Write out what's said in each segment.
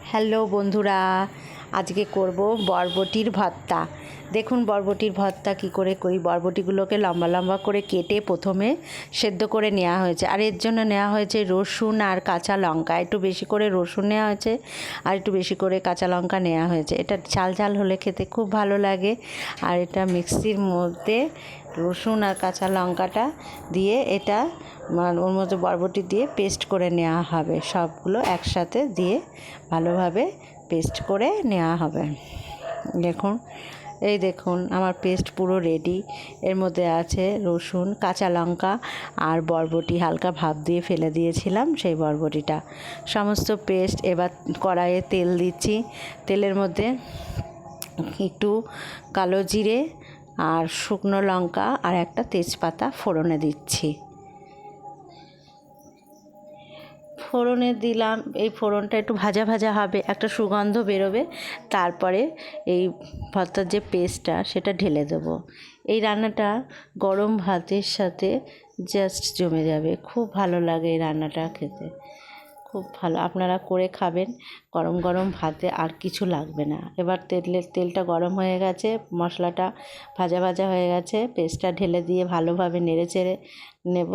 Hello বন্ধুরা, আজকে করব বরবটির ভর্তা। দেখুন বরবটির ভর্তা কি করে করি। বরবটিগুলোকে লম্বা লম্বা করে কেটে প্রথমে সেদ্ধ করে নেওয়া হয়েছে, আর এর জন্য নেওয়া হয়েছে রসুন আর কাঁচা লঙ্কা। একটু বেশি করে রসুন নেওয়া হয়েছে আর একটু বেশি করে কাঁচা লঙ্কা নেওয়া হয়েছে। এটা ঝাল ঝাল হলে খেতে খুব ভালো লাগে। আর এটা মিক্সির মধ্যে রসুন আর কাঁচা লঙ্কাটা দিয়ে এটা ওর মধ্যে বরবটি দিয়ে পেস্ট করে নেওয়া হবে। সবগুলো একসাথে দিয়ে ভালোভাবে পেস্ট করে নেওয়া হবে। দেখুন আমার পেস্ট পুরো রেডি। এর মধ্যে আছে রসুন, কাঁচা লঙ্কা আর বরবটি হালকা ভাপ দিয়ে ফেলে দিয়েছিলাম সেই বরবটিটা, সমস্ত পেস্ট। এবার কড়াইয়ে তেল দিচ্ছি। তেলের মধ্যে একটু কালো জিরে আর শুকনো লঙ্কা আর একটা তেজপাতা ফোড়নে দিচ্ছি। ফোড়নে দিলাম, এই ফোড়নটা একটু ভাজা ভাজা হবে, একটা সুগন্ধ বেরোবে। তারপরে এই ভর্তার যে পেস্টটা সেটা ঢেলে দেবো। এই রান্নাটা গরম ভাতের সাথে জাস্ট জমে যাবে। খুব ভালো লাগে এই রান্নাটা খেতে, খুব ভালো। আপনারা করে খাবেন, গরম গরম ভাতে আর কিছু লাগবে না। এবার তেলটা গরম হয়ে গেছে, মশলাটা ভাজা ভাজা হয়ে গেছে, পেস্টটা ঢেলে দিয়ে ভালোভাবে নেড়ে চেড়ে নেব।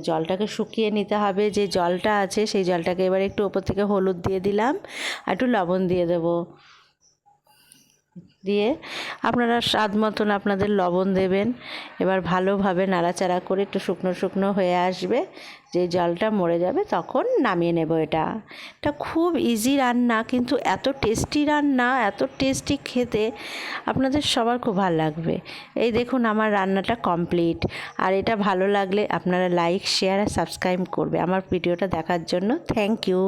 জলটাকে শুকিয়ে নিতে হবে। যে জলটা আছে সেই জলটাকে এবার একটু ওপর থেকে হলুদ দিয়ে দিলাম আর একটু লবণ দিয়ে দেব। দিয়ে আপনারা স্বাদ মতন আপনাদের লবণ দেবেন। এবার ভালোভাবে নাড়াচাড়া করে একটু শুকনো শুকনো হয়ে আসবে, যে জলটা মরে যাবে তখন নামিয়ে নেব। এটা খুব ইজি রান্না, কিন্তু এত টেস্টি রান্না, এত টেস্টি খেতে, আপনাদের সবার খুব ভালো লাগবে। এই দেখুন আমার রান্নাটা কমপ্লিট। আর এটা ভালো লাগলে আপনারা লাইক, শেয়ার আর সাবস্ক্রাইব করবে। আমার ভিডিওটা দেখার জন্য থ্যাংক ইউ।